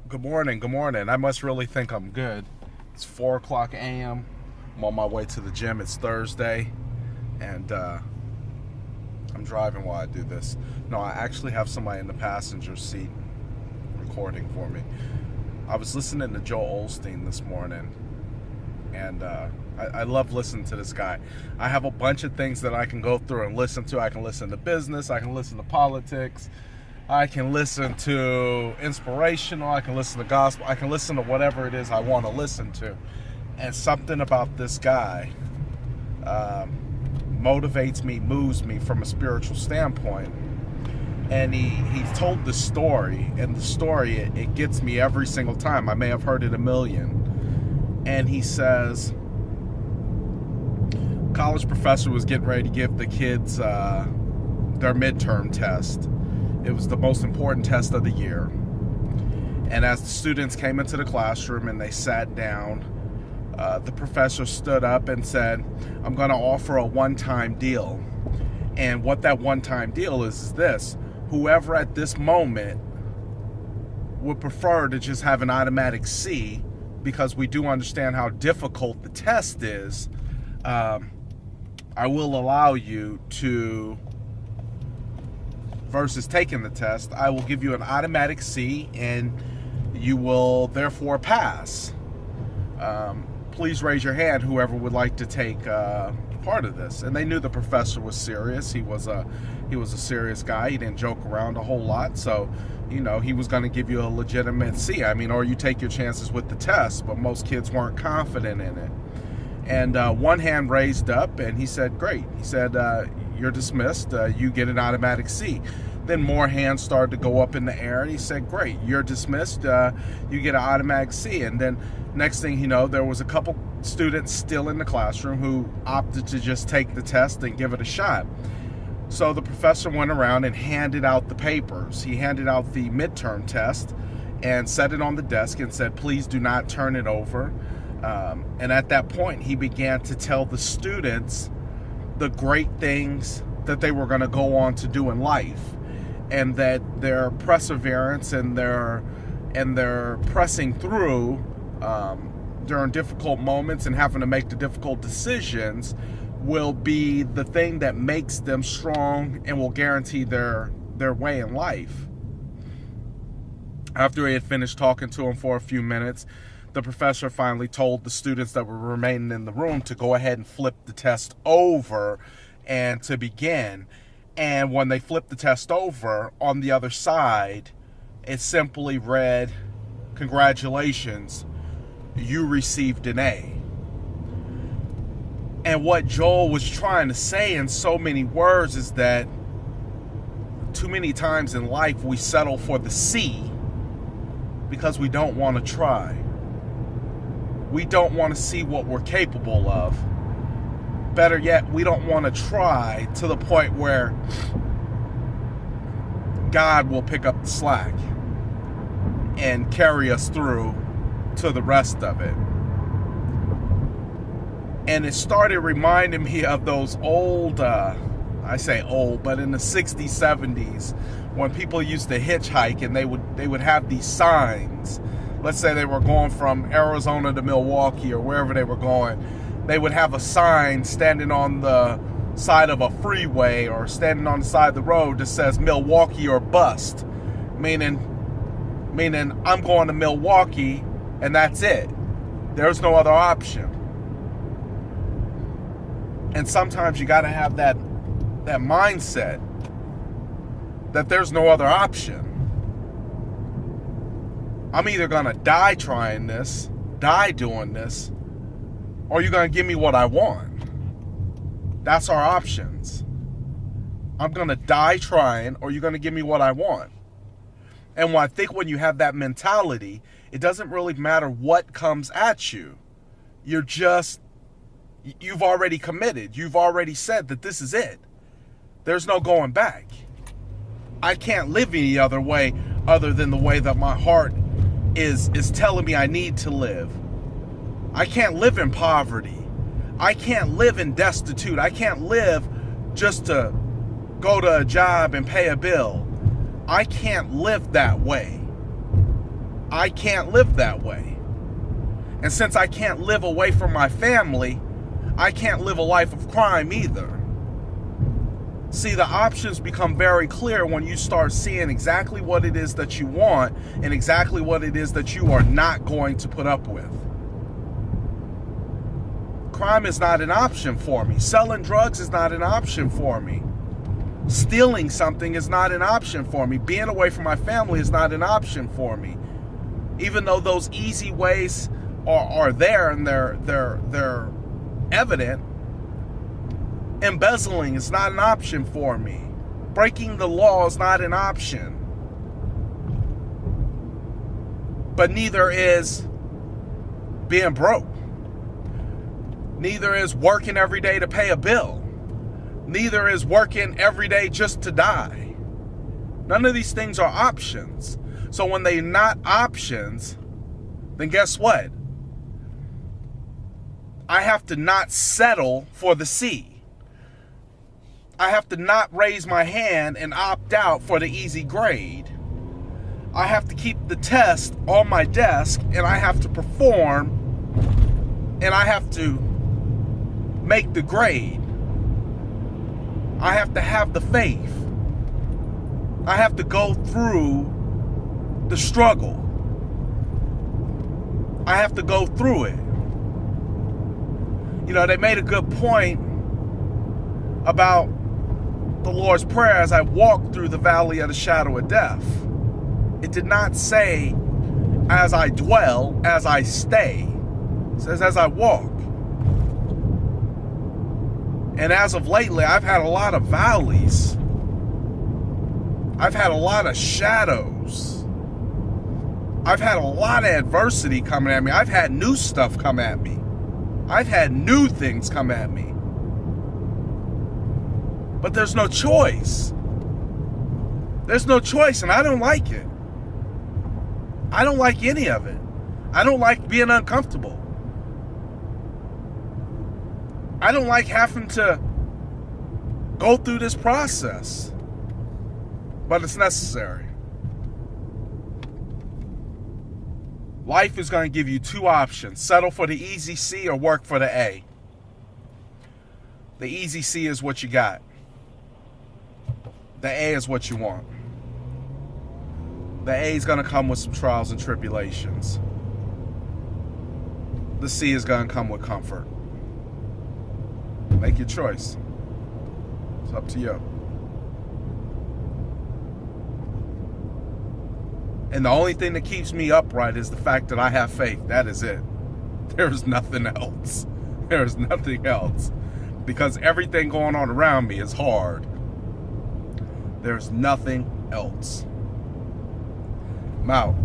Good morning, good morning. I must really think I'm good. It's 4 o'clock a.m. I'm on my way to the gym. It's Thursday, and I'm driving while I do this. No, I actually have somebody in the passenger seat recording for me. I was listening to Joel Osteen this morning, and I love listening to this guy. I have a bunch of things that I can go through and listen to. I can listen to business, I can listen to politics, I can listen to inspirational, I can listen to gospel, I can listen to whatever it is I want to listen to. And something about this guy motivates me, moves me from a spiritual standpoint. And he told the story, and the story, it gets me every single time. I may have heard it a million. And he says, college professor was getting ready to give the kids their midterm test. It was the most important test of the year. And as the students came into the classroom and they sat down, the professor stood up and said, I'm going to offer a one-time deal. And what that one-time deal is this: whoever at this moment would prefer to just have an automatic C, because we do understand how difficult the test is, I will allow you to, versus taking the test, I will give you an automatic C and you will therefore pass. Please raise your hand, whoever would like to take part of this. And they knew the professor was serious. He was a serious guy. He didn't joke around a whole lot. So, he was going to give you a legitimate C. Or you take your chances with the test, but most kids weren't confident in it. And one hand raised up, and he said, great. He said, you're dismissed. You get an automatic C. Then more hands started to go up in the air, and he said, great, you're dismissed. You get an automatic C. And then next thing you know, there was a couple students still in the classroom who opted to just take the test and give it a shot. So the professor went around and handed out the papers. He handed out the midterm test and set it on the desk and said, please do not turn it over. And at that point, he began to tell the students the great things that they were going to go on to do in life, and that their perseverance and their pressing through during difficult moments and having to make the difficult decisions will be the thing that makes them strong and will guarantee their way in life. After he had finished talking to them for a few minutes, the professor finally told the students that were remaining in the room to go ahead and flip the test over and to begin. And when they flipped the test over, on the other side, it simply read, congratulations, you received an A. And what Joel was trying to say in so many words is that too many times in life we settle for the C because we don't want to try. We don't want to see what we're capable of. Better yet, we don't want to try to the point where God will pick up the slack and carry us through to the rest of it. And it started reminding me of those old, I say old, but in the 60s, 70s, when people used to hitchhike and they would have these signs. Let's say they were going from Arizona to Milwaukee or wherever they were going. They would have a sign standing on the side of a freeway or standing on the side of the road that says Milwaukee or bust. Meaning I'm going to Milwaukee and that's it. There's no other option. And sometimes you got to have that mindset that there's no other option. I'm either going to die trying this, die doing this, or you're going to give me what I want. That's our options. I'm going to die trying, or you're going to give me what I want. And I think when you have that mentality, it doesn't really matter what comes at you. You've already committed. You've already said that this is it. There's no going back. I can't live any other way other than the way that my heart is telling me I need to live. I can't live in poverty. I can't live in destitute. I can't live just to go to a job and pay a bill. I can't live that way. I can't live that way. And since I can't live away from my family, I can't live a life of crime either. See, the options become very clear when you start seeing exactly what it is that you want and exactly what it is that you are not going to put up with. Crime is not an option for me. Selling drugs is not an option for me. Stealing something is not an option for me. Being away from my family is not an option for me. Even though those easy ways are there and they're evident, embezzling is not an option for me. Breaking the law is not an option. But neither is being broke. Neither is working every day to pay a bill. Neither is working every day just to die. None of these things are options. So when they're not options, then guess what? I have to not settle for the C. I have to not raise my hand and opt out for the easy grade. I have to keep the test on my desk, and I have to perform, and I have to make the grade. I have to have the faith. I have to go through the struggle. I have to go through it. You know, they made a good point about the Lord's Prayer as I walk through the valley of the shadow of death. It did not say, as I dwell, as I stay. It says, as I walk. And as of lately, I've had a lot of valleys. I've had a lot of shadows. I've had a lot of adversity coming at me. I've had new stuff come at me. I've had new things come at me. But there's no choice. There's no choice, and I don't like it. I don't like any of it. I don't like being uncomfortable. I don't like having to go through this process. But it's necessary. Life is going to give you two options. Settle for the easy C or work for the A. The easy C is what you got. The A is what you want. The A is going to come with some trials and tribulations. The C is going to come with comfort. Make your choice. It's up to you. And the only thing that keeps me upright is the fact that I have faith. That is it. There's nothing else. There's nothing else. Because everything going on around me is hard. There's nothing else. I'm out.